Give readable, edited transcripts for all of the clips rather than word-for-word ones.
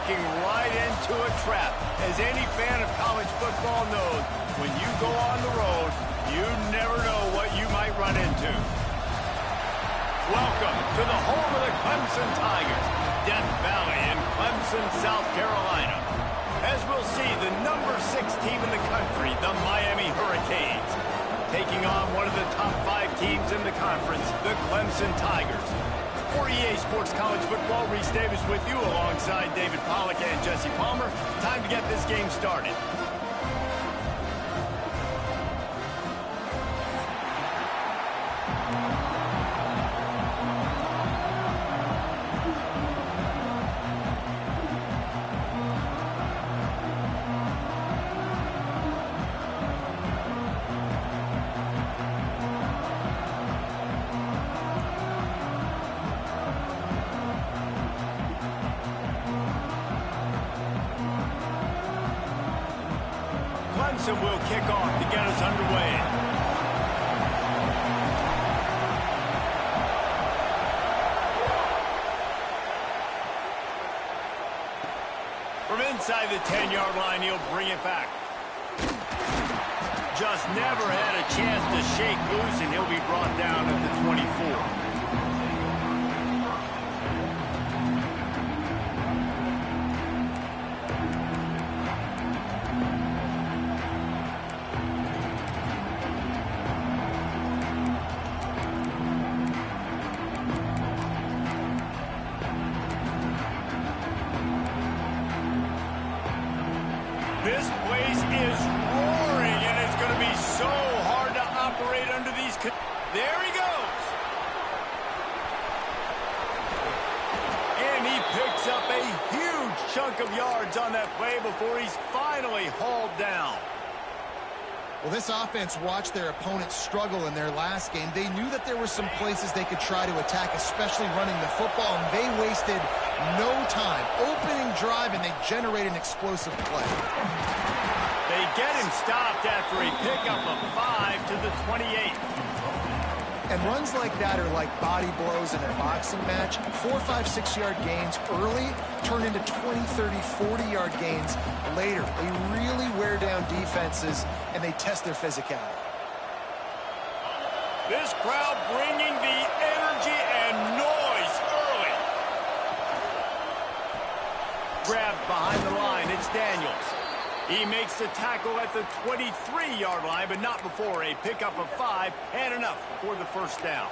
walking right into a trap. As any fan of college football knows, when you go on the road, you never know what you might run into. Welcome to the home of the Clemson Tigers, Death Valley in Clemson, South Carolina. As we'll see, the number 6 team in the country, the Miami Hurricanes, taking on one of the top 5 teams in the conference, the Clemson Tigers. For EA Sports College Football, Reese Davis with you alongside David Pollack and Jesse Palmer. Time to get this game started. Clemson will kick off to get us underway. From inside the 10-yard line, he'll bring it back. Just never had a chance to shake loose, and he'll be brought down at the 24. This place is roaring, and it's going to be so hard to operate under these. There he goes. And he picks up a huge chunk of yards on that play before he's finally hauled down. Well, this offense watched their opponents struggle in their last game. They knew that there were some places they could try to attack, especially running the football, and they wasted no time. Opening drive, and they generate an explosive play. They get him stopped after a pickup of 5 to the 28. And runs like that are like body blows in a boxing match. 4, 5, 6-yard gains early turn into 20, 30, 40-yard gains later. They really wear down defenses, and they test their physicality. This crowd bringing the energy and noise early. Grabbed behind the line, it's Daniels. He makes the tackle at the 23-yard line, but not before a pickup of 5 and enough for the first down.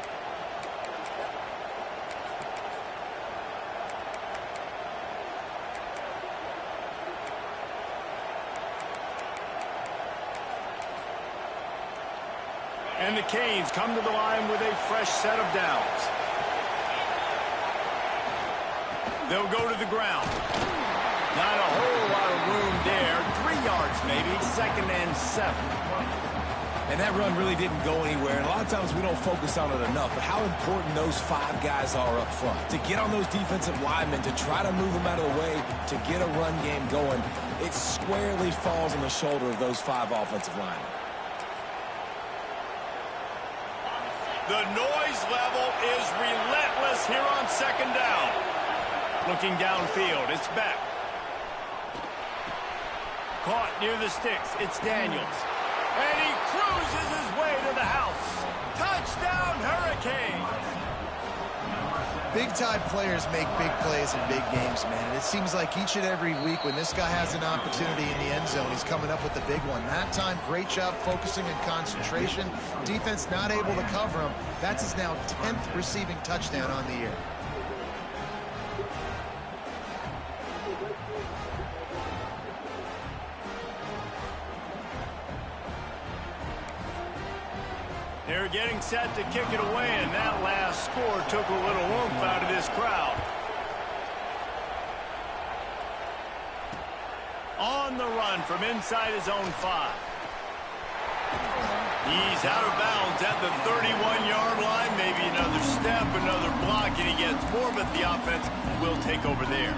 And the Canes come to the line with a fresh set of downs. They'll go to the ground. Not a whole lot of room there. 3 yards maybe, 2nd and 7. And that run really didn't go anywhere. And a lot of times we don't focus on it enough, but how important those 5 guys are up front. To get on those defensive linemen, to try to move them out of the way, to get a run game going, it squarely falls on the shoulder of those 5 offensive linemen. The noise level is relentless here on 2nd down. Looking downfield, it's Beck. Caught near the sticks, it's Daniels. And he cruises his way to the house. Touchdown, Hurricanes! Big-time players make big plays in big games, man. And it seems like each and every week when this guy has an opportunity in the end zone, he's coming up with the big one. That time, great job focusing and concentration. Defense not able to cover him. That's his now 10th receiving touchdown on the year. They're getting set to kick it away, and that last score took a little oomph out of this crowd. On the run from inside his own 5. He's out of bounds at the 31-yard line. Maybe another step, another block, and he gets more, but the offense will take over there.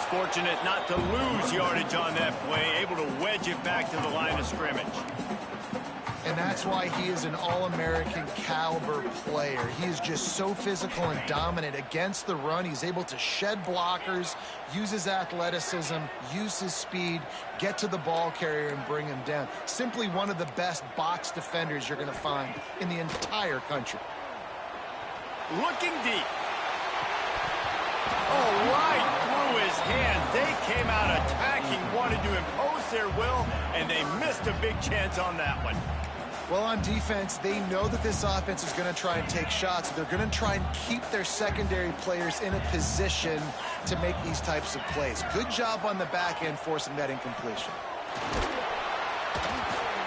fortunate not to lose yardage on that play, able to wedge it back to the line of scrimmage. And that's why he is an All-American caliber player. He is just so physical and dominant against the run. He's able to shed blockers, use his athleticism, use his speed, get to the ball carrier and bring him down. Simply one of the best box defenders you're going to find in the entire country. Looking deep. Oh, right through his hands. They came out attacking, wanted to impose their will, and they missed a big chance on that one. Well, on defense, they know that this offense is going to try and take shots. They're going to try and keep their secondary players in a position to make these types of plays. Good job on the back end forcing that incompletion.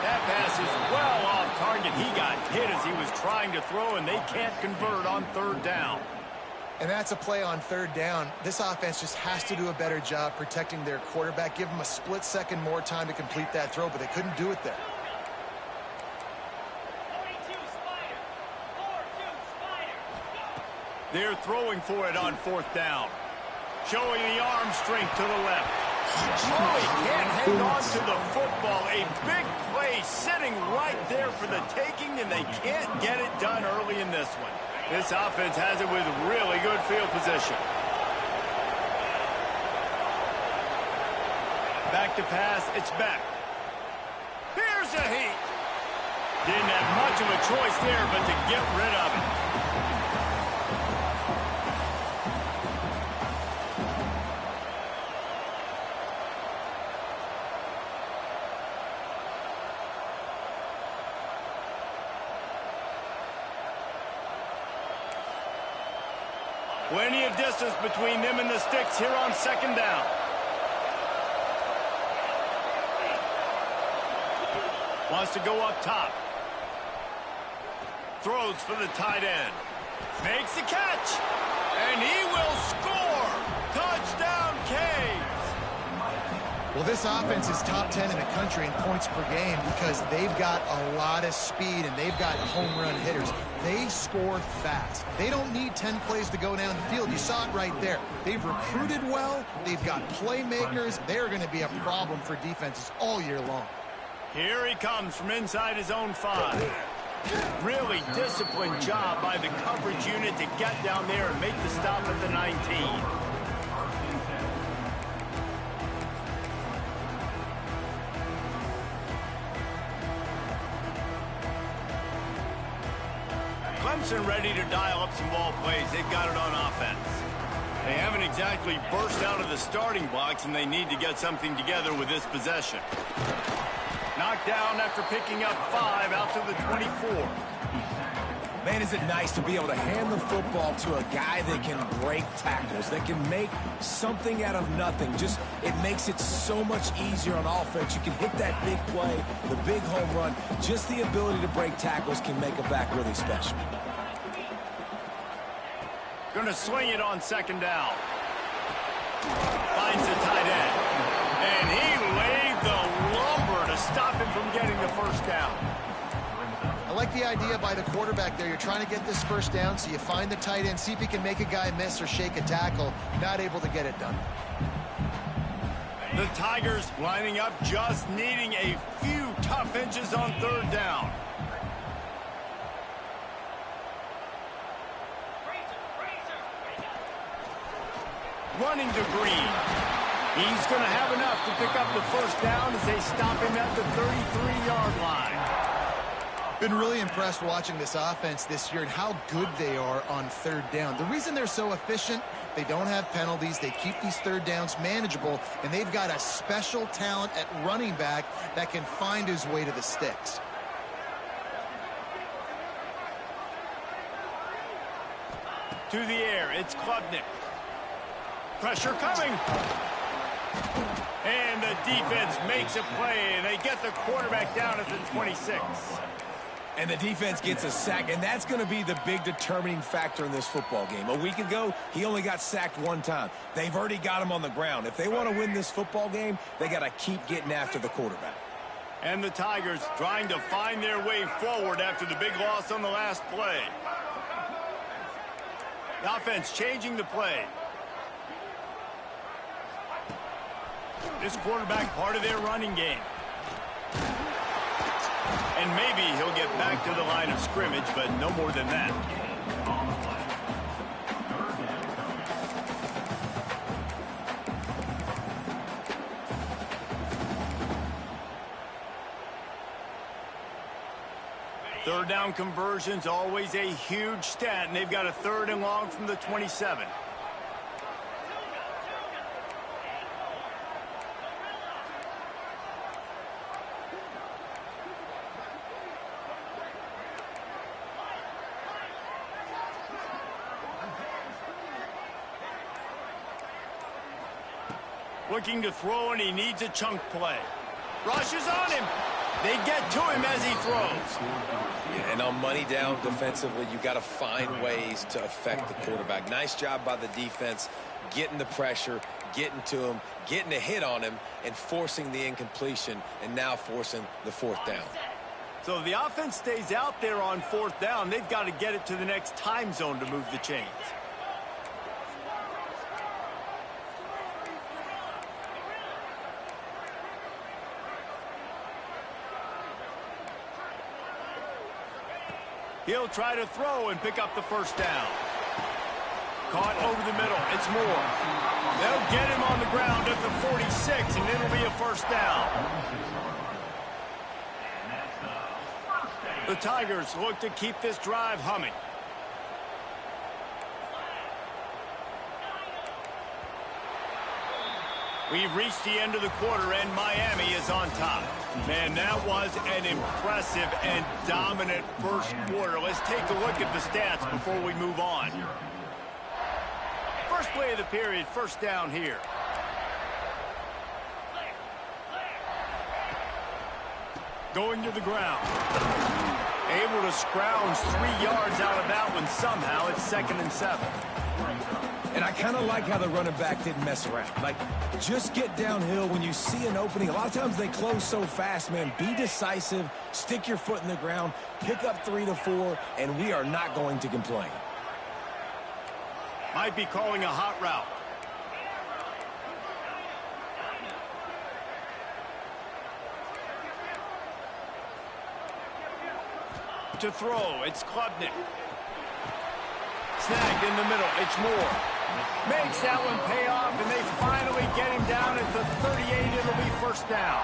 That pass is well off target. He got hit as he was trying to throw, and they can't convert on third down. And that's a play on third down. This offense just has to do a better job protecting their quarterback. Give them a split second more time to complete that throw, but they couldn't do it there. They're throwing for it on fourth down. Showing the arm strength to the left. Oh, he can't hang on to the football. A big play sitting right there for the taking, and they can't get it done early in this one. This offense has it with really good field position. Back to pass, it's back. Here's a heat. Didn't have much of a choice there, but to get rid of it. Plenty of distance between them and the sticks here on second down. Wants to go up top. Throws for the tight end. Makes the catch. And he will score. Touchdown, Canes. Well, this offense is top 10 in the country in points per game because they've got a lot of speed and they've got home run hitters. They score fast. They don't need 10 plays to go down the field. You saw it right there. They've recruited well. They've got playmakers. They're going to be a problem for defenses all year long. Here he comes from inside his own 5. Really disciplined job by the coverage unit to get down there and make the stop at the 19. Clemson ready to dial up some ball plays. They've got it on offense. They haven't exactly burst out of the starting blocks, and they need to get something together with this possession. Knocked down after picking up 5 out to the 24. Man, is it nice to be able to hand the football to a guy that can break tackles, that can make something out of nothing. Just, it makes it so much easier on offense. You can hit that big play, the big home run. Just the ability to break tackles can make a back really special. Going to swing it on second down. Finds the tight end. And he laid the lumber to stop him from getting the first down. I like the idea by the quarterback there. You're trying to get this first down, so you find the tight end, see if he can make a guy miss or shake a tackle. Not able to get it done. The Tigers lining up, just needing a few tough inches on third down. Running to Green. He's going to have enough to pick up the first down as they stop him at the 33-yard line. Been really impressed watching this offense this year and how good they are on third down. The reason they're so efficient, they don't have penalties, they keep these third downs manageable, and they've got a special talent at running back that can find his way to the sticks. To the air, it's Klubnik. Pressure coming. And the defense makes a play, and they get the quarterback down at the 26. And the defense gets a sack, and that's going to be the big determining factor in this football game. A week ago, he only got sacked 1 time. They've already got him on the ground. If they want to win this football game, they got to keep getting after the quarterback. And the Tigers trying to find their way forward after the big loss on the last play. The offense changing the play. This quarterback part of their running game. And maybe he'll get back to the line of scrimmage, but no more than that. Third down conversion's always a huge stat, and they've got a 3rd and long from the 27. Looking to throw, and he needs a chunk play. Rushes on him. They get to him as he throws. Yeah, and on money down defensively, you got to find ways to affect the quarterback. Nice job by the defense, getting the pressure, getting to him, getting a hit on him, and forcing the incompletion, and now forcing the 4th down. So if the offense stays out there on 4th down, they've got to get it to the next time zone to move the chains. He'll try to throw and pick up the 1st down. Caught over the middle. It's Moore. They'll get him on the ground at the 46, and it'll be a 1st down. The Tigers look to keep this drive humming. We've reached the end of the quarter, and Miami is on top. Man, that was an impressive and dominant first quarter. Let's take a look at the stats before we move on. First play of the period, 1st down here. Going to the ground. Able to scrounge 3 yards out of that one somehow. It's 2nd and 7. And I kind of like how the running back didn't mess around. Like, just get downhill when you see an opening. A lot of times they close so fast, man. Be decisive, stick your foot in the ground, pick up 3 to 4, and we are not going to complain. Might be calling a hot route. To throw, it's Klubnik. Snagged in the middle, it's Moore. Makes that one pay off, and they finally get him down at the 38. It'll be 1st down.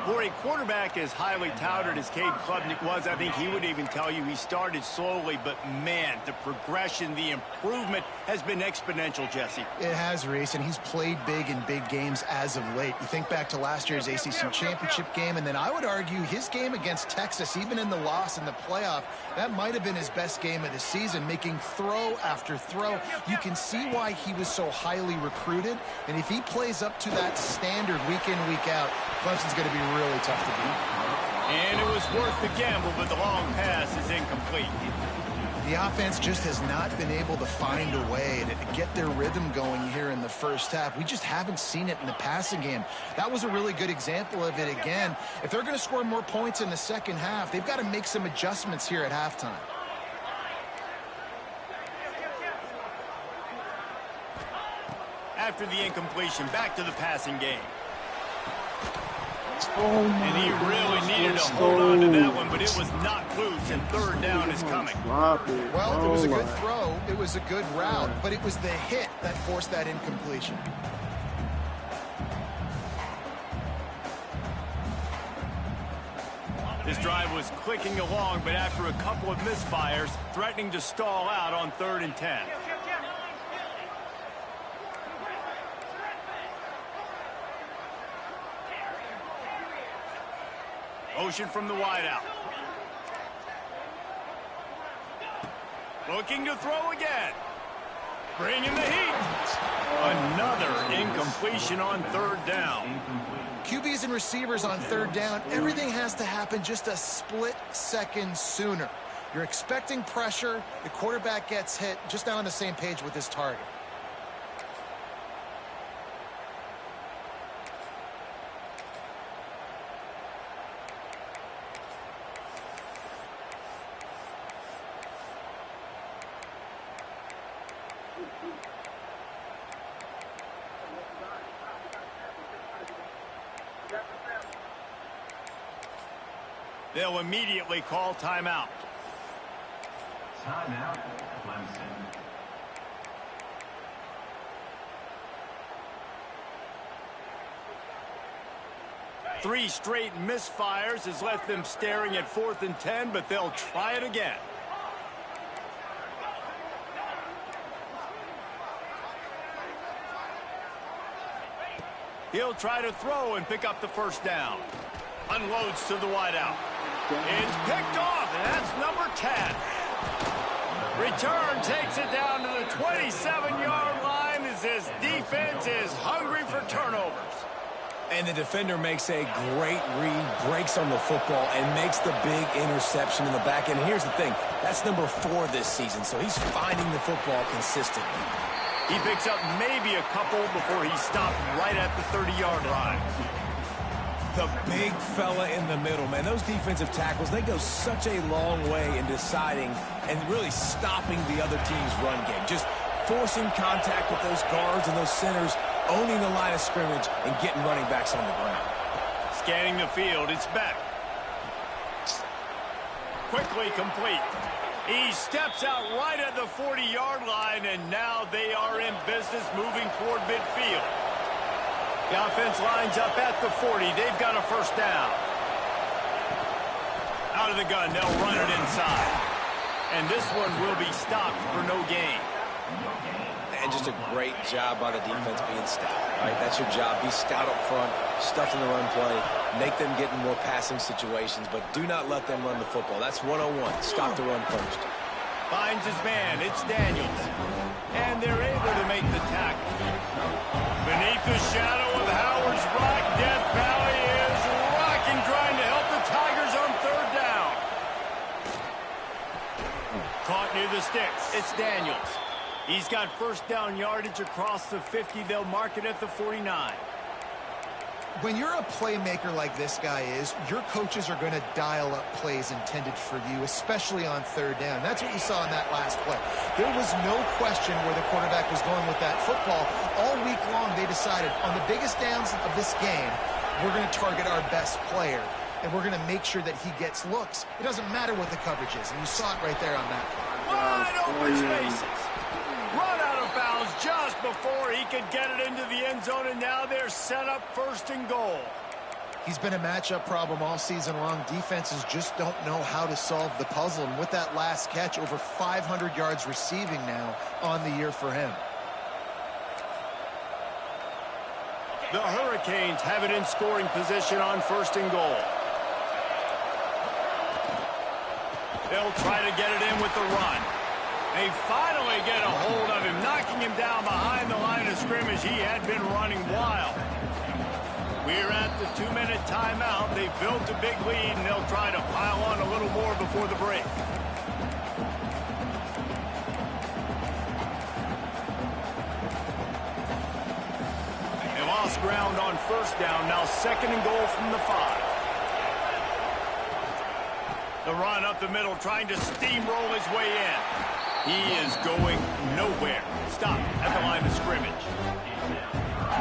For a quarterback as highly touted as Cade Klubnik was, I think he would even tell you he started slowly, but man, the progression, the improvement has been exponential, Jesse. It has, Reese, and he's played big in big games as of late. You think back to last year's ACC championship game, and then I would argue his game against Texas, even in the loss in the playoff, that might have been his best game of the season, making throw after throw. You can see why he was so highly recruited, and if he plays up to that standard week in, week out, Clemson's going to be really tough to beat. And it was worth the gamble, but the long pass is incomplete. The offense just has not been able to find a way to get their rhythm going here in the first half. We just haven't seen it in the passing game. That was a really good example of it again. If they're going to score more points in the second half, they've got to make some adjustments here at halftime. After the incompletion, back to the passing game. And he really needed to hold on to that one, but it was not loose, and 3rd down is coming. Well, it was a good throw. It was a good route, but it was the hit that forced that incompletion. This drive was clicking along, but after a couple of misfires, threatening to stall out on 3rd and 10. Motion from the wideout. Looking to throw again. Bringing the heat. Another incompletion on 3rd down. QBs and receivers on 3rd down, everything has to happen just a split second sooner. You're expecting pressure. The quarterback gets hit, just not on the same page with his target. They'll immediately call timeout. Timeout, Clemson. Three straight misfires has left them staring at 4th and 10, but they'll try it again. He'll try to throw and pick up the first down. Unloads to the wideout. It's picked off, and that's number 10. Return takes it down to the 27-yard line as this defense is hungry for turnovers. And the defender makes a great read, breaks on the football, and makes the big interception in the back end. Here's the thing, that's number 4 this season, so he's finding the football consistently. He picks up maybe a couple before he's stopped right at the 30-yard line. The big fella in the middle, man. Those defensive tackles, they go such a long way in deciding and really stopping the other team's run game. Just forcing contact with those guards and those centers, owning the line of scrimmage, and getting running backs on the ground. Scanning the field, it's back. Quickly complete. He steps out right at the 40-yard line, and now they are in business moving toward midfield. The offense lines up at the 40. They've got a first down. Out of the gun, they'll run it inside. And this one will be stopped for no gain. And just a great job by the defense being stout, right? That's your job. Be stout up front, stuff in the run play, make them get in more passing situations, but do not let them run the football. That's 101. Stop the run first. Finds his man. It's Daniels. And they're able to make the tackle. Beneath the shadow of Howard's Rock, Death Valley is rocking, trying to help the Tigers on 3rd down. Caught near the sticks. It's Daniels. He's got first down yardage across the 50. They'll mark it at the 49. When you're a playmaker like this guy is, your coaches are going to dial up plays intended for you, especially on 3rd down. That's what you saw in that last play. There was no question where the quarterback was going with that football. All week long, they decided on the biggest downs of this game, we're going to target our best player, and we're going to make sure that he gets looks. It doesn't matter what the coverage is, and you saw it right there on that play. Wide open spaces. Run out of bounds just before he could get it into the end zone, and now they're set up 1st and goal. He's been a matchup problem all season long. Defenses just don't know how to solve the puzzle, and with that last catch, over 500 yards receiving now on the year for him. The Hurricanes have it in scoring position on 1st and goal. They'll try to get it in with the run. They finally get a hold of him, knocking him down behind the line of scrimmage. He had been running wild. We're at the 2-minute timeout. They've built a big lead, and they'll try to pile on a little more before the break. They lost ground on 1st down. Now 2nd and goal from the 5. The run up the middle, trying to steamroll his way in. He is going nowhere. Stop at the line of scrimmage.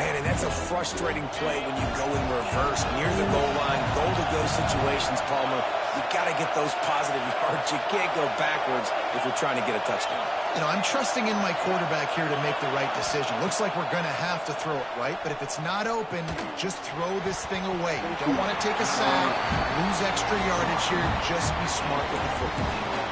Man, and that's a frustrating play when you go in reverse near the goal line, goal-to-go situations, Palmer. You got to get those positive yards. You can't go backwards if you're trying to get a touchdown. You know, I'm trusting in my quarterback here to make the right decision. Looks like we're going to have to throw it right, but if it's not open, just throw this thing away. You don't want to take a sack, lose extra yardage here. Just be smart with the football.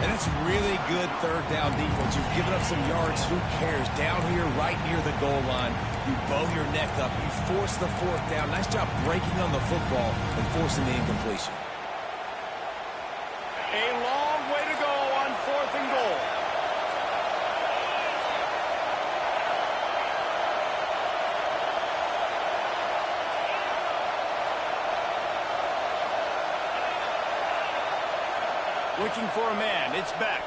And it's really good 3rd down defense. You've given up some yards. Who cares? Down here right near the goal line, you bow your neck up. You force the 4th down. Nice job breaking on the football and forcing the incompletion. A long way to go on 4th and goal. Looking for a man. It's back.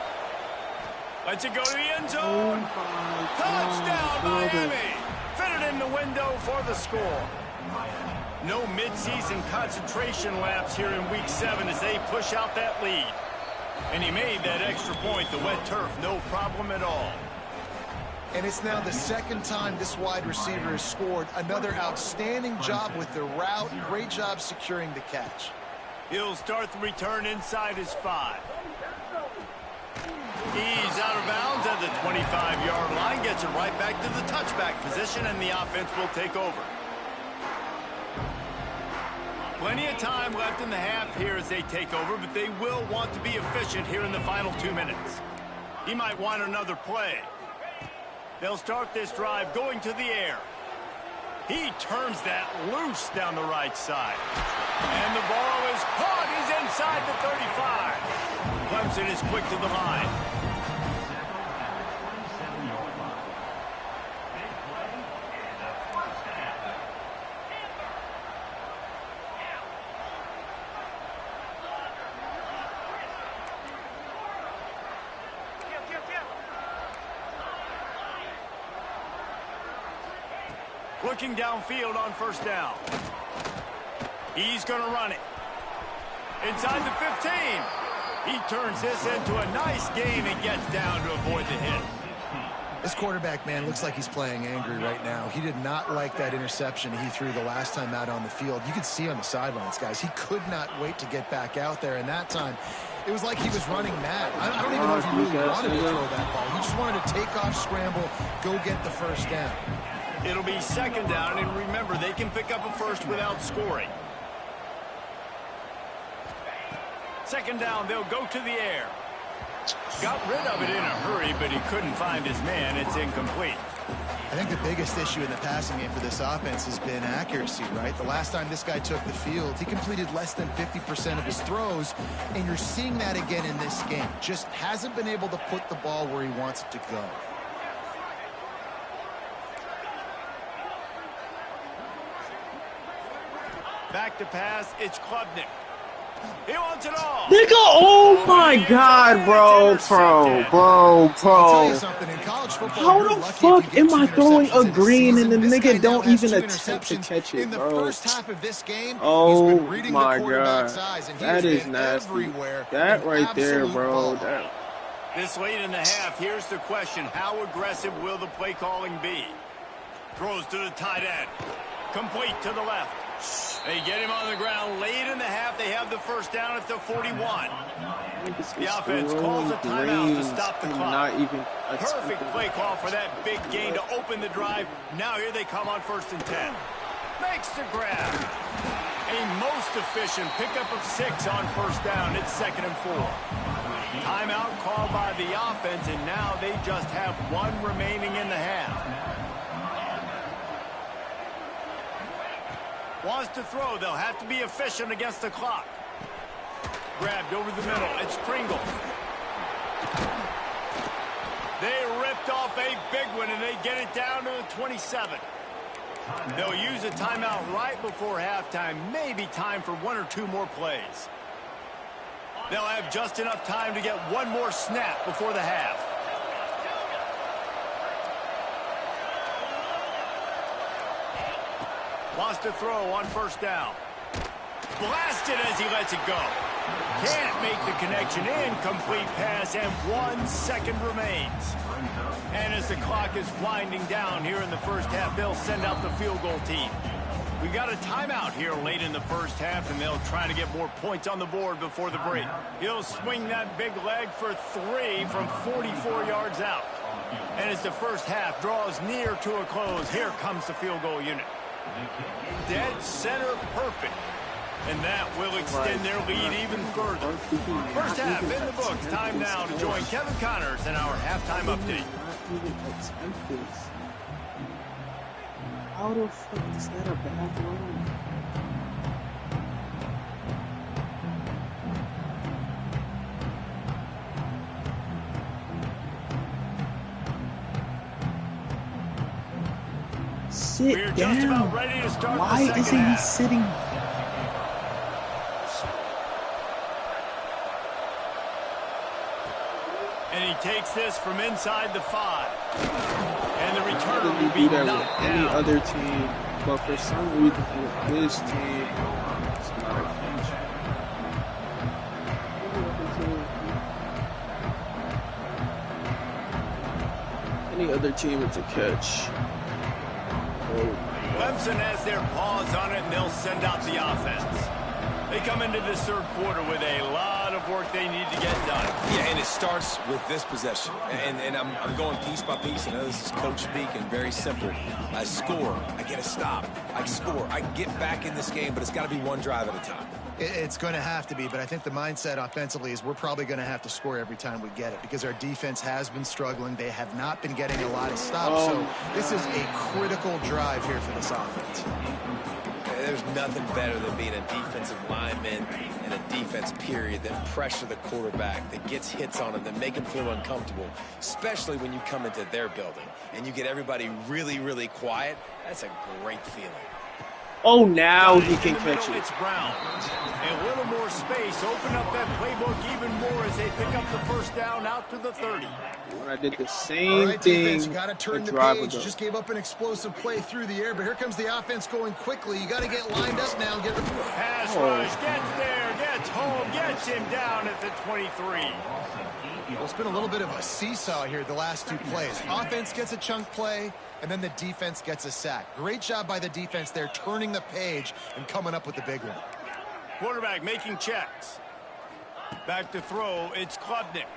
Lets it go to the end zone. Touchdown, Miami. Fitted in the window for the score. No midseason concentration lapse here in Week 7 as they push out that lead. And he made that extra point. The wet turf, no problem at all. And it's now the 2nd time this wide receiver has scored. Another outstanding job with the route. Great job securing the catch. He'll start the return inside his 5. He's out of bounds at the 25-yard line, gets it right back to the touchback position, and the offense will take over. Plenty of time left in the half here as they take over, but they will want to be efficient here in the final 2 minutes. He might want another play. They'll start this drive going to the air. He turns that loose down the right side. And the ball is caught. He's inside the 35. Clemson is quick to the line. Looking downfield on first down. He's going to run it. Inside the 15. He turns this into a nice gain and gets down to avoid the hit. This quarterback, man, looks like he's playing angry right now. He did not like that interception he threw the last time out on the field. You could see on the sidelines, guys. He could not wait to get back out there, and that time it was like he was running mad. I don't even know if he really wanted to throw that ball. He just wanted to take off, scramble, go get the first down. It'll be second down, and remember, they can pick up a first without scoring. Second down, they'll go to the air. Got rid of it in a hurry, but he couldn't find his man. It's incomplete. I think the biggest issue in the passing game for this offense has been accuracy, right? The last time this guy took the field, he completed less than 50% of his throws, and you're seeing that again in this game. Just hasn't been able to put the ball where he wants it to go. Back to pass, it's Klubnik. He wants it all. Nigga, oh my God, bro. I'll tell you something, in college football, How the fuck am I throwing a green and the nigga don't even attempt to catch it, in the bro? first half of this game, Oh he's been reading my the God, quarterback's eyes, and that is nasty. everywhere. That right there, bro. That. This late in the half, here's the question. How aggressive will the play calling be? Throws to the tight end. Complete to the left. They get him on the ground late in the half. They have the first down at the 41. The offense calls a timeout to stop the clock. Perfect play call for that big gain to open the drive. Now here they come on 1st and 10. Makes the grab. A most efficient pickup of 6 on first down. It's 2nd and 4. Timeout called by the offense, and now they just have 1 remaining in the half. Wants to throw. They'll have to be efficient against the clock. Grabbed over the middle. It's Pringle. They ripped off a big one, and they get it down to the 27. They'll use a timeout right before halftime. Maybe time for 1 or 2 more plays. They'll have just enough time to get 1 more snap before the half. Wants to throw on first down. Blasted as he lets it go. Can't make the connection. Incomplete pass, and 1 second remains. And as the clock is winding down here in the first half, they'll send out the field goal team. We got a timeout here late in the first half, and they'll try to get more points on the board before the break. He'll swing that big leg for 3 from 44 yards out. And as the first half draws near to a close, here comes the field goal unit. Dead center perfect. And that will extend their lead even further. First half in the books. Time now to join Kevin Connors in our halftime update. How the fuck is that a bad run? Sit down. Why isn't he sitting? And he takes this from inside the 5. And the returner You will do be that knocked with any down. other team, but for some reason with this team, it's not a feature. Any other team, it's a catch. Clemson has their paws on it, and they'll send out the offense. They come into this third quarter with a lot of work they need to get done. Yeah, and it starts with this possession. And I'm going piece by piece. I know this is coach speak and very simple. I score. I get a stop. I score. I get back in this game, but it's got to be one drive at a time. It's going to have to be, but I think the mindset offensively is we're probably going to have to score every time we get it because our defense has been struggling. They have not been getting a lot of stops, so this is a critical drive here for this offense. There's nothing better than being a defensive lineman and a defense period that pressure the quarterback, that gets hits on him, that make him feel uncomfortable, especially when you come into their building and you get everybody really, really quiet. That's a great feeling. Oh, now he can catch it. It's Brown. And a little more space. Open up that playbook even more as they pick up the first down out to the 30. I did the same thing. Defense, you got to turn the page. You just gave up an explosive play through the air, but here comes the offense going quickly. You got to get lined up now and get the pass rush. Gets there. Gets home. Gets him down at the 23. Well, it's been a little bit of a seesaw here the last two plays. Offense gets a chunk play, and then the defense gets a sack. Great job by the defense there, turning the page and coming up with the big one. Quarterback making checks. Back to throw, it's Klubnik.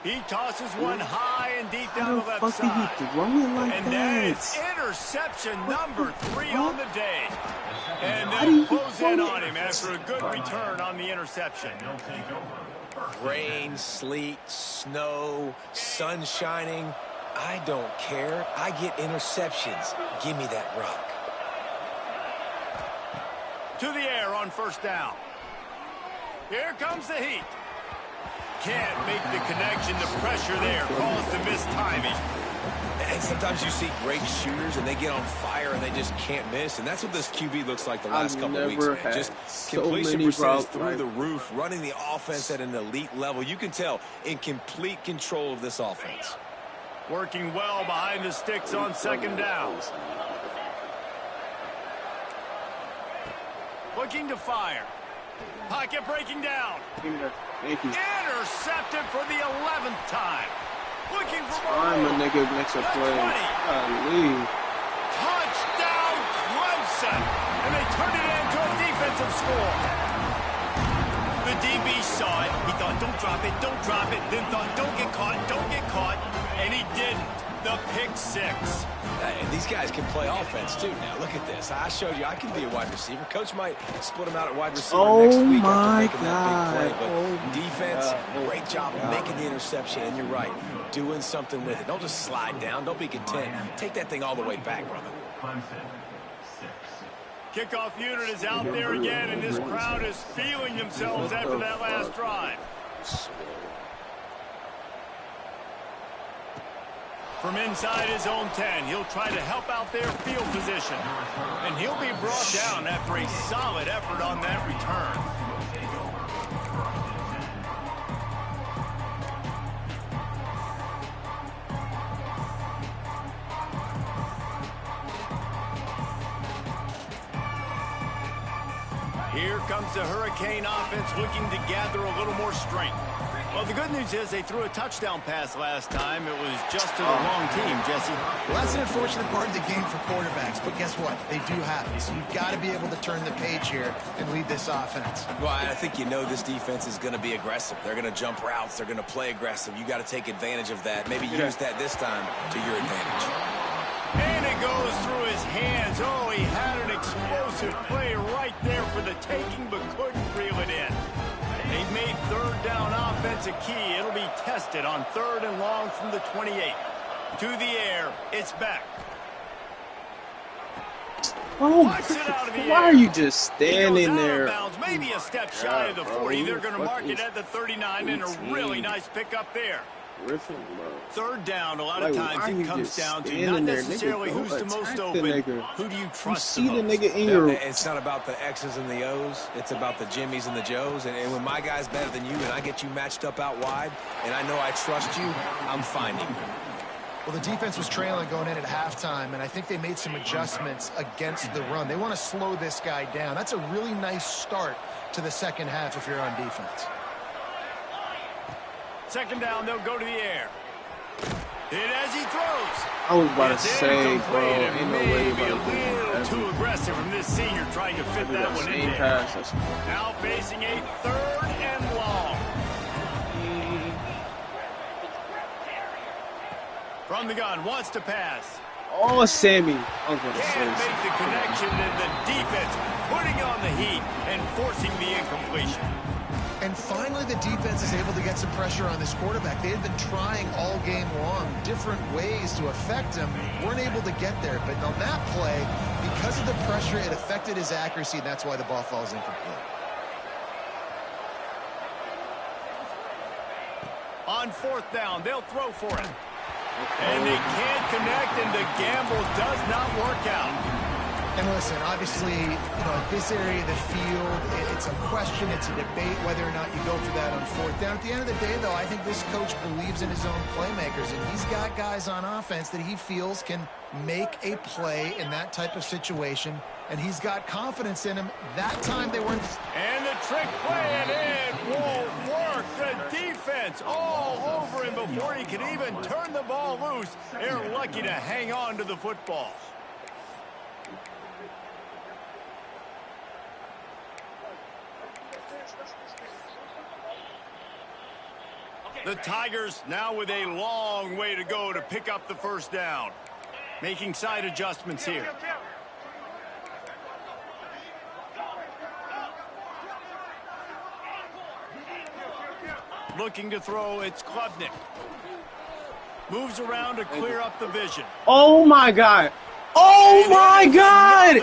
He tosses one high and deep down the left side. And that's interception number 3 on the day. And they'll close in on him after a good return on the interception. Rain, sleet, snow, sun shining. I don't care. I get interceptions. Give me that rock. To the air on first down. Here comes the heat. Can't make the connection. The pressure there caused the mistiming. And sometimes you see great shooters and they get on fire and they just can't miss. And that's what this QB looks like the last couple of weeks, man. Just completion percentage through the roof, running the offense at an elite level. You can tell in complete control of this offense. Working well behind the sticks on second down. Looking to fire. Pocket breaking down. Intercepted for the 11th time. Looking for more. I'm a nigga makes a play. Touchdown Clemson. And they turn it into a defensive score. The DB saw it. He thought, don't drop it, don't drop it. Then thought, don't get caught, don't get caught. And he didn't. The pick six. And these guys can play offense, too. Now, look at this. I showed you I can be a wide receiver. Coach might split him out at wide receiver next week after making that big play. But defense, great job of making the interception. And you're right, doing something with it. Don't just slide down. Don't be content. Take that thing all the way back, brother. Kickoff unit is out there again, and this crowd is feeling themselves after that last drive. From inside his own 10, he'll try to help out their field position. And he'll be brought down after a solid effort on that return. Here comes the Hurricane offense looking to gather a little more strength. Well, the good news is they threw a touchdown pass last time. It was just to the wrong team, Jesse. Well, that's an unfortunate part of the game for quarterbacks, but guess what? They do have it. So you've got to be able to turn the page here and lead this offense. Well, I think you know this defense is going to be aggressive. They're going to jump routes. They're going to play aggressive. You got to take advantage of that. Maybe use that this time to your advantage. And it goes through his hands. Oh, he had an explosive play right there for the taking, but couldn't reel it in. They've made third down offense a key. It'll be tested on 3rd and long from the 28. To the air, it's back. Oh, why are you just standing there? Bounds, maybe a step shy of the 40. They're going to mark it at the 39, and a really nice pickup there. Third down, a lot of times it comes down to not necessarily who's the most open, who do you trust the most. You see the nigga in your... It's not about the X's and the O's. It's about the Jimmies and the Joes. And when my guy's better than you and I get you matched up out wide and I know I trust you, I'm finding you. Well, the defense was trailing going in at halftime, and I think they made some adjustments against the run. They want to slow this guy down. That's a really nice start to the second half if you're on defense. Second down, they'll go to the air. Hit as he throws. I was about to It's say, bro, incomplete, ain't and no way maybe about a little too aggressive from this senior trying to fit that one in there. pass. Now facing a 3rd and long. From the gun, wants to pass. Oh, Sammy. I was going to Can't say. make the connection, and the defense putting on the heat and forcing the incompletion. And finally, the defense is able to get some pressure on this quarterback. They had been trying all game long different ways to affect him. Weren't able to get there. But on that play, because of the pressure, it affected his accuracy, and that's why the ball falls incomplete. On 4th down, they'll throw for it. And they can't connect, and the gamble does not work out. And listen, obviously, this area of the field, it's a question, it's a debate whether or not you go for that on 4th down. At the end of the day, though, I think this coach believes in his own playmakers, and he's got guys on offense that he feels can make a play in that type of situation, and he's got confidence in him. That time they weren't. And the trick play, and it won't work. The defense all over him before he can even turn the ball loose. They're lucky to hang on to the football. The Tigers now with a long way to go to pick up the 1st down. Making side adjustments here. Looking to throw, it's Klubnik. Moves around to clear up the vision. Oh, my God. Oh, my God.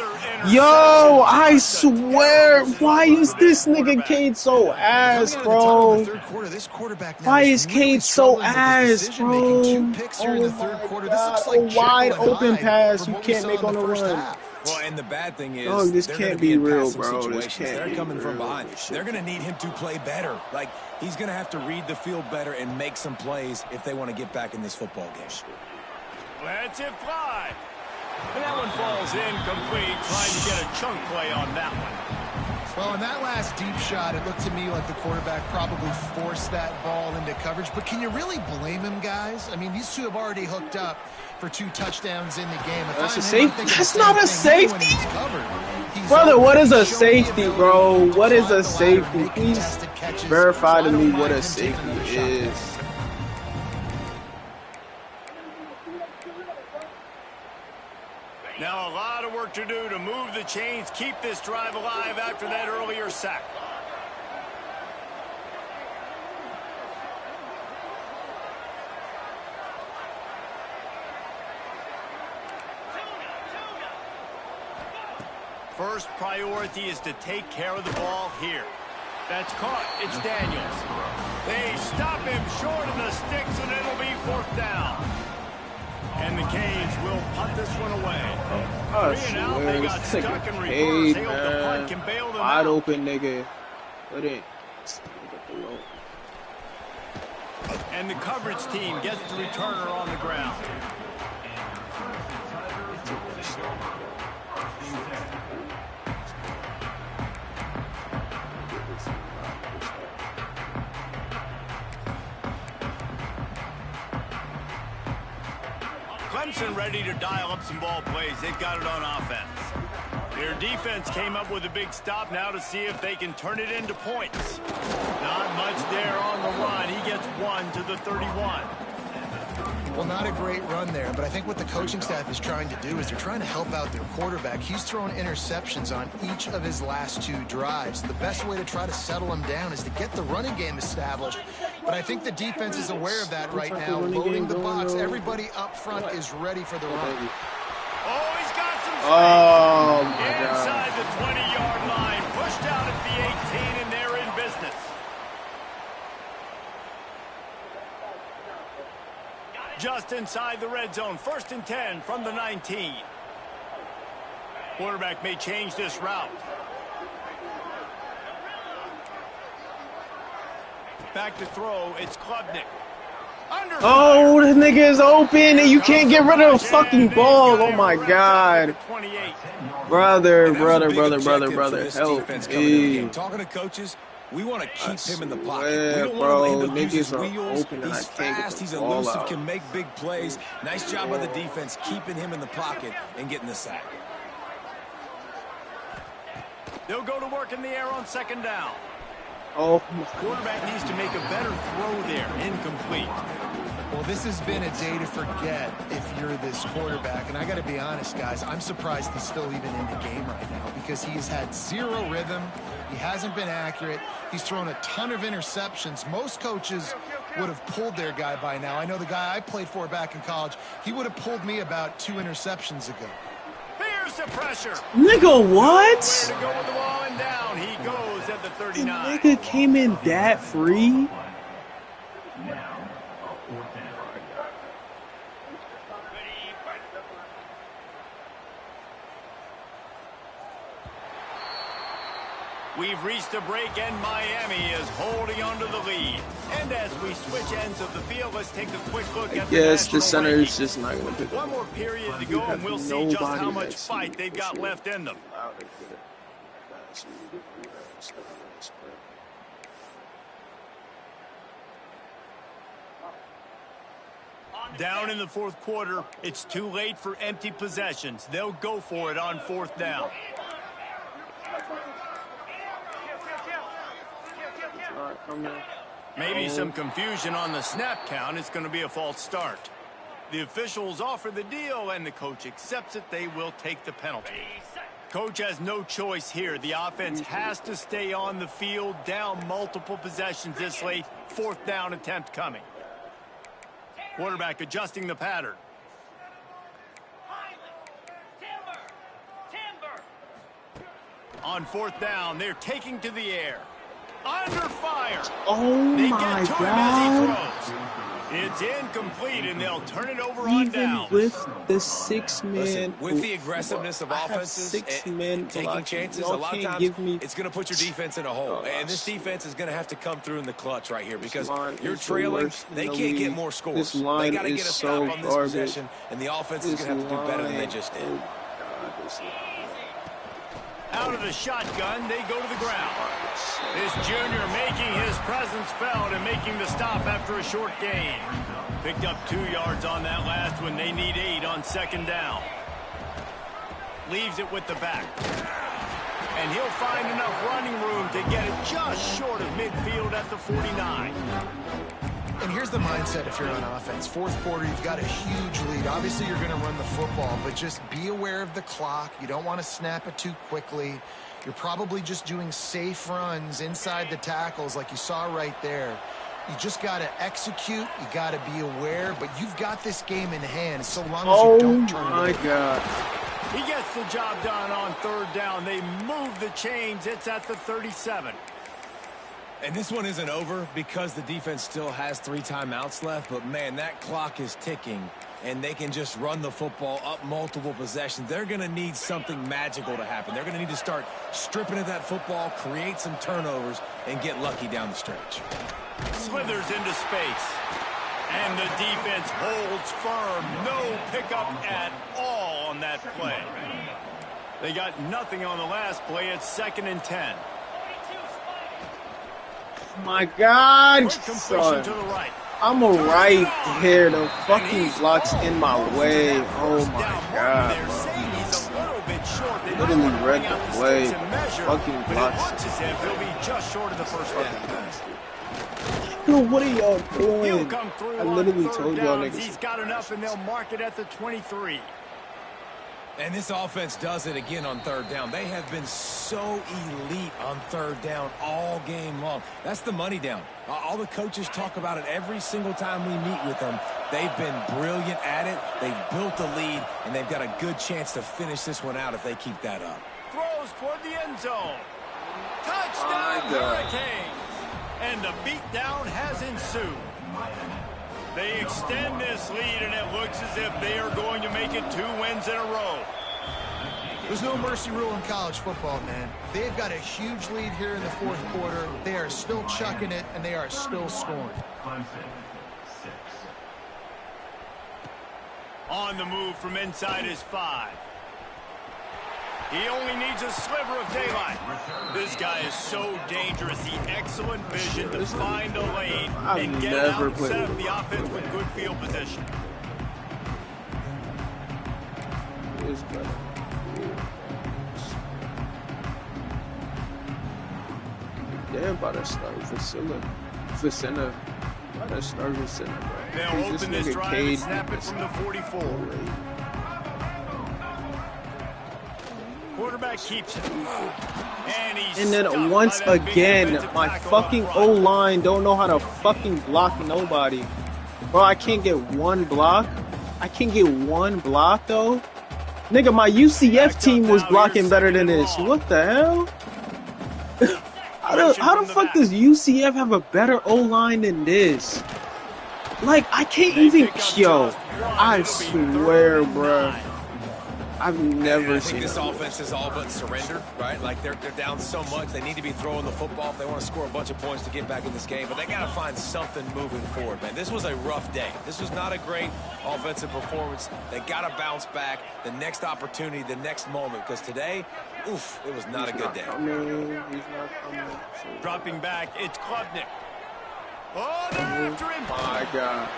Yo, I swear. Why is this nigga Cade so ass, bro? Why is Cade so ass, bro? Oh, my God. A wide open pass you can't make on the run. Well, and the bad thing is, oh, this can't be real, bro. This can't They're coming from behind. They're going to need him to play better. Like, he's going to have to read the field better and make some plays if they want to get back in this football game. Let's it fly. And that one falls incomplete, trying to get a chunk play on that one. Well, in that last deep shot, it looked to me like the quarterback probably forced that ball into coverage. But can you really blame him, guys? I mean, these two have already hooked up for 2 touchdowns in the game. That's a safety. That's not a safety. Brother, what is a safety, bro? What is a safety? Please verify to me what a safety is. Now a lot of work to do to move the chains, keep this drive alive after that earlier sack. First priority is to take care of the ball here. That's caught. It's Daniels. They stop him short of the sticks, and it'll be 4th down. And the Canes will punt this one away. Oh, they got stuck in reverse. The punt can bail them out. Wide open, nigga. Put it. And the coverage team gets the returner on the ground. Clemson ready to dial up some ball plays. They've got it on offense. Their defense came up with a big stop now to see if they can turn it into points. Not much there on the run. He gets 1 to the 31. Well, not a great run there, but I think what the coaching staff is trying to do is they're trying to help out their quarterback. He's thrown interceptions on each of his last 2 drives. The best way to try to settle him down is to get the running game established. But I think the defense is aware of that right now, loading the box. Everybody up front is ready for the run. Oh, he's got some space. Oh, my God. Inside the 20-yard line, pushed out at the 18, and they're in business. Just inside the red zone, 1st and 10 from the 19. Quarterback may change this route. Back to throw, it's Klubnik. Oh, the nigga is open and you can't get rid of the fucking ball. Oh my God. Brother. Help me. Talking to coaches, We want to keep him in the pocket. We don't want to let him use his wheels. He's fast. He's elusive. Can make big plays. Nice job by the defense keeping him in the pocket and getting the sack. They'll go to work in the air on second down. Oh, Quarterback needs to make a better throw there. Incomplete. Well, this has been a day to forget if you're this quarterback. And I got to be honest, guys, I'm surprised he's still even in the game right now because he's had zero rhythm. He hasn't been accurate. He's thrown a ton of interceptions. Most coaches would have pulled their guy by now. I know the guy I played for back in college, he would have pulled me about 2 interceptions ago. Here's the pressure. nigga, what? Where to go with the ball and down. He goes at the 39. The nigga came in that free. We've reached a break, and Miami is holding on to the lead. And as we switch ends of the field, let's take a quick look at the Yes, the national center rankings. is just not going to pick One up. more period to go, and we'll see just how much fight they've got left in them. Down in the fourth quarter, it's too late for empty possessions. They'll go for it on fourth down. Maybe some confusion on the snap count. It's going to be a false start. The officials offer the deal, and the coach accepts it. They will take the penalty. Coach has no choice here. The offense has to stay on the field, down multiple possessions this late. Fourth down attempt coming. Quarterback adjusting the pattern. On fourth down, they're taking to the air. Under fire. Oh They my get to him God. as he throws. It's incomplete, and they'll turn it over on Even down. with the 6-man. Listen, with the aggressiveness of I have offenses, 6 men taking blocking. chances, Y'all a lot of can't times give me. it's going to put your defense in a hole. And this defense is going to have to come through in the clutch right here because you're is the trailing. worst in They the can't get league. more scores. This They line got to is get a so stop on this garbage. possession, and the offense is going to have to do better than they just did. Oh God, this line. Out of the shotgun, they go to the ground. This junior making his presence felt and making the stop after a short gain. Picked up 2 yards on that last one. They need 8 on second down. Leaves it with the back. And he'll find enough running room to get it just short of midfield at the 49. And here's the mindset if you're on offense. Fourth quarter, you've got a huge lead. Obviously, you're going to run the football, but just be aware of the clock. You don't want to snap it too quickly. You're probably just doing safe runs inside the tackles like you saw right there. You just got to execute. You got to be aware, but you've got this game in hand so long as you don't turn it over. Oh my God. He gets the job done on third down. They move the chains. It's at the 37. And this one isn't over because the defense still has 3 timeouts left. But, man, that clock is ticking, and they can just run the football up multiple possessions. They're going to need something magical to happen. They're going to need to start stripping at that football, create some turnovers, and get lucky down the stretch. Slithers into space. And the defense holds firm. No pickup at all on that play. They got nothing on the last play. It's 2nd and 10. My God, Quick completion son. to the right. I'm a right here. The fucking block's in my way. Oh my God, They're saying he's a little bit short. They Literally might read bring out the the play. sticks and measure, Fucking but blocks. it looks as if he'll be just short of the first down. Yo, what are y'all He'll doing? come through I on literally third told y'all downs. niggas. He's got enough, and they'll mark it at the 23. And this offense does it again on third down. They have been so elite on third down all game long. That's the money down. All the coaches talk about it every single time we meet with them. They've been brilliant at it. They've built the lead, and they've got a good chance to finish this one out if they keep that up. Throws toward the end zone. Touchdown, Hurricanes. And the beatdown has ensued. They extend this lead, and it looks as if they are going to make it 2 wins in a row. There's no mercy rule in college football, man. They've got a huge lead here in the fourth quarter. They are still chucking it, and they are still scoring. On the move from inside his 5. He only needs a sliver of daylight. This guy is so dangerous. He excellent vision to find a lane and get out and set up the offense with good field position. Damn, about to start Vicina. About to start Vicina, bro. They'll open this drive and snap it from the 44. Quarterback keeps it. And then once again, my fucking O-line don't know how to fucking block nobody. Bro, I can't get one block. I can't get one block, though. Nigga, my UCF team was blocking better than this. What the hell? How the fuck does UCF have a better O-line than this? Like, I can't even... Yo, I swear, bro. I've never seen this offense is all but surrendered, right? Like, they're down so much. They need to be throwing the football if they want to score a bunch of points to get back in this game. But they got to find something moving forward, man. This was a rough day. This was not a great offensive performance. They got to bounce back the next opportunity, the next moment. Because today, oof, it was not a good day. Dropping back, it's Klubnik. Oh, they're after him. My God.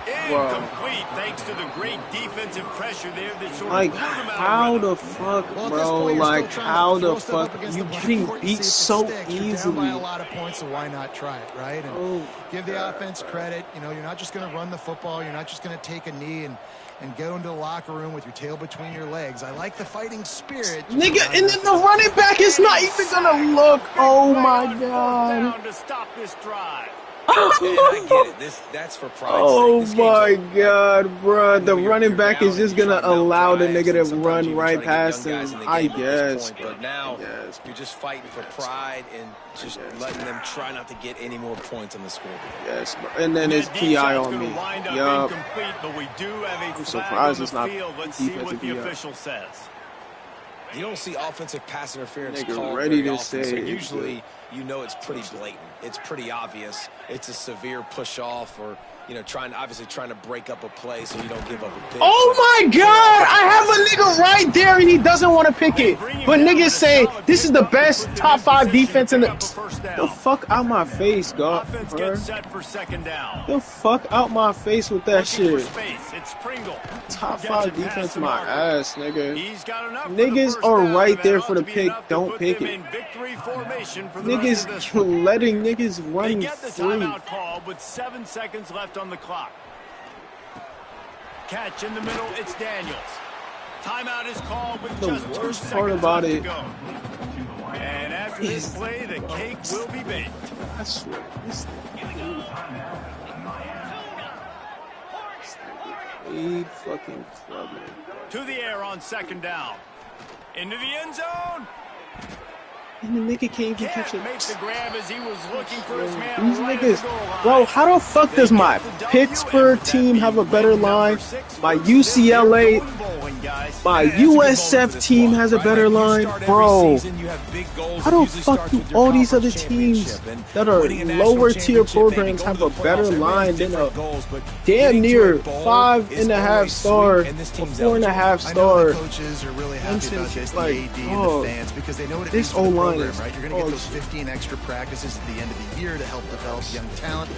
Incomplete, thanks to the great defensive pressure there that sort of like, how the fuck, bro? Like, how the fuck you getting beat so easily? By a lot of points, so why not try it, right? And give the offense credit. You know, you're not just going to run the football. You're not just going to take a knee and go into the locker room with your tail between your legs. I like the fighting spirit. Nigga, and then the running back is not even going to look. Oh, my God. To stop this drive. I get it. That's for pride. Oh my God, bro! The running back is just gonna allow the nigga to run right past him. I guess. But now you're just fighting for pride and just letting them try not to get any more points on the scoreboard. Yes, bro. And then it's PI on me. Yup. I'm surprised it's not Let's see what the official says. You don't see offensive pass interference Nigga called ready very to often, say so usually you know it's pretty blatant. It's pretty obvious. It's a severe push off or, you know, obviously trying to break up a play so you don't give up a pick. Oh my God! I have a nigga right there and he doesn't want to pick it. But niggas say this is the best top 5 defense in the... The fuck out my face, God. The fuck out my face with that shit. Top 5 defense my ass, nigga. Niggas are right there for the pick. Don't pick it. Niggas letting niggas run free. Call with 7 seconds left on the clock. Catch in the middle, it's Daniels. Timeout is called with just 2 seconds left to go. And after this play, the cake will be baked. I swear, this fucking club, man. To the air on 2nd down. Into the end zone. And the nigga can't even catch it. Make the grab as he was looking for his man. These niggas, bro, how the fuck does my Pittsburgh team have a better line? My UCLA, my USF team has a better line, bro. How the fuck do all these other teams that are lower tier programs have a better line than a damn near 5.5 star or 4.5 star? Coaches are really happy about this, like, the AD and the fans, because they know this O-line is, right? You're going to get those 15 extra practices at the end of the year to help develop young talent.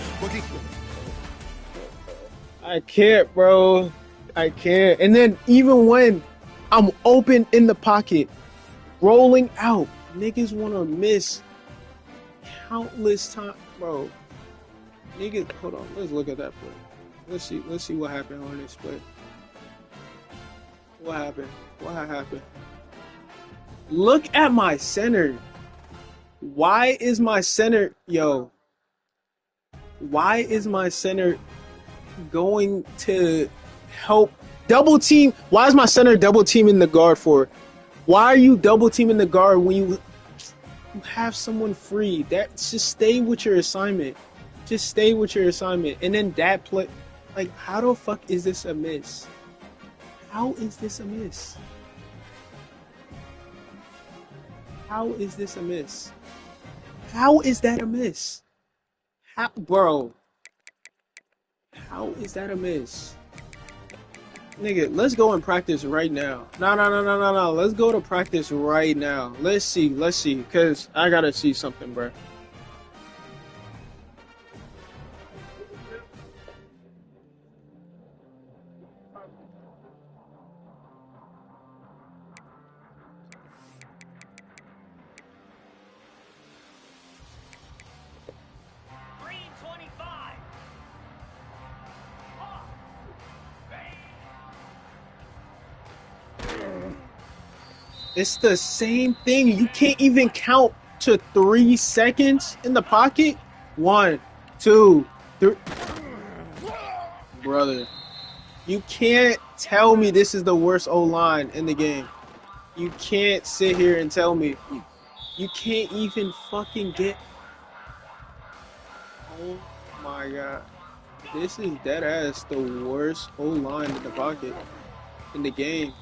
I can't, bro. I can't. And then even when I'm open in the pocket, rolling out, niggas want to miss countless times, bro. Niggas, hold on. Let's look at that play. Let's see what happened on this play. What happened? What happened? Look at my center. Why is my center, why is my center going to help double team? Why is my center double teaming the guard for? Why are you double teaming the guard when you have someone free? Just stay with your assignment. Just stay with your assignment. And then that play, like, how the fuck is this a miss? How is this a miss? How is this a miss? How is that a miss? How, bro? How is that a miss? Nigga, let's go and practice right now. No. Let's go to practice right now. Let's see. Because I gotta see something, bro. It's the same thing. You can't even count to 3 seconds in the pocket. 1, 2, 3. Brother, you can't tell me this is the worst O-line in the game. You can't sit here and tell me. You can't even fucking get... Oh my god. This is dead ass the worst O-line in the pocket in the game.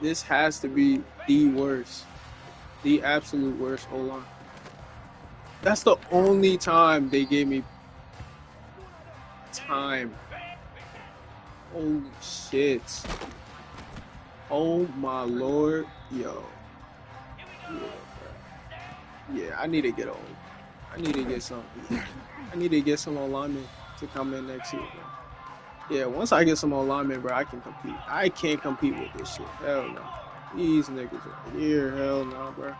This has to be the worst. The absolute worst O-line. That's the only time they gave me time. Holy shit. Oh my lord. Yo. Yeah, bro. Yeah, I need to get old. I need to get some. I need to get some alignment to come in next year, bro. Yeah, once I get some alignment, bro, I can compete. I can't compete with this shit. Hell no. These niggas right here. Hell no, bro.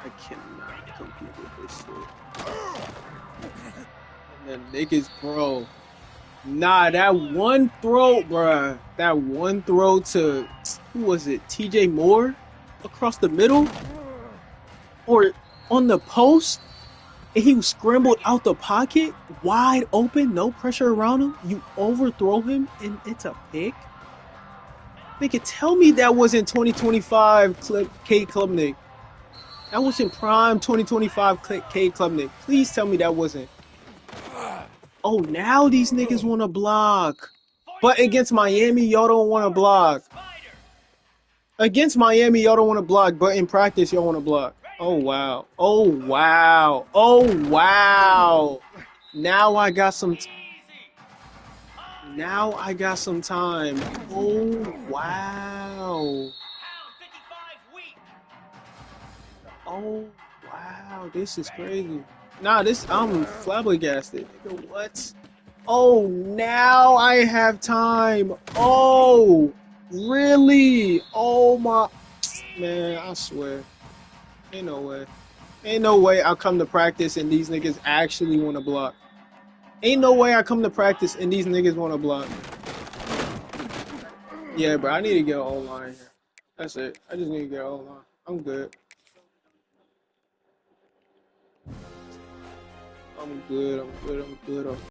I cannot compete with this shit. And the niggas, bro. Nah, that one throw, bruh. That one throw to, who was it? TJ Moore? Across the middle? Or on the post? And he was scrambled out the pocket, wide open, no pressure around him. You overthrow him, and it's a pick? Nigga, tell me that wasn't 2025 Cade Klubnik. That wasn't prime 2025 Cade Klubnik. Please tell me that wasn't. Oh, now these niggas want to block. But against Miami, y'all don't want to block. Against Miami, y'all don't want to block. But in practice, y'all want to block. Oh, wow. Oh, wow. Oh, wow. Now I got some... Now I got some time. Oh, wow. Oh, wow. This is crazy. Nah, I'm flabbergasted. Nigga, what? Oh, now I have time. Oh, really? Oh, my... Man, I swear. Ain't no way. Ain't no way I come to practice and these niggas actually want to block. Ain't no way I come to practice and these niggas want to block. Yeah, bro, I need to get an O-line here. That's it. I just need to get an O-line. I'm good. I'm good.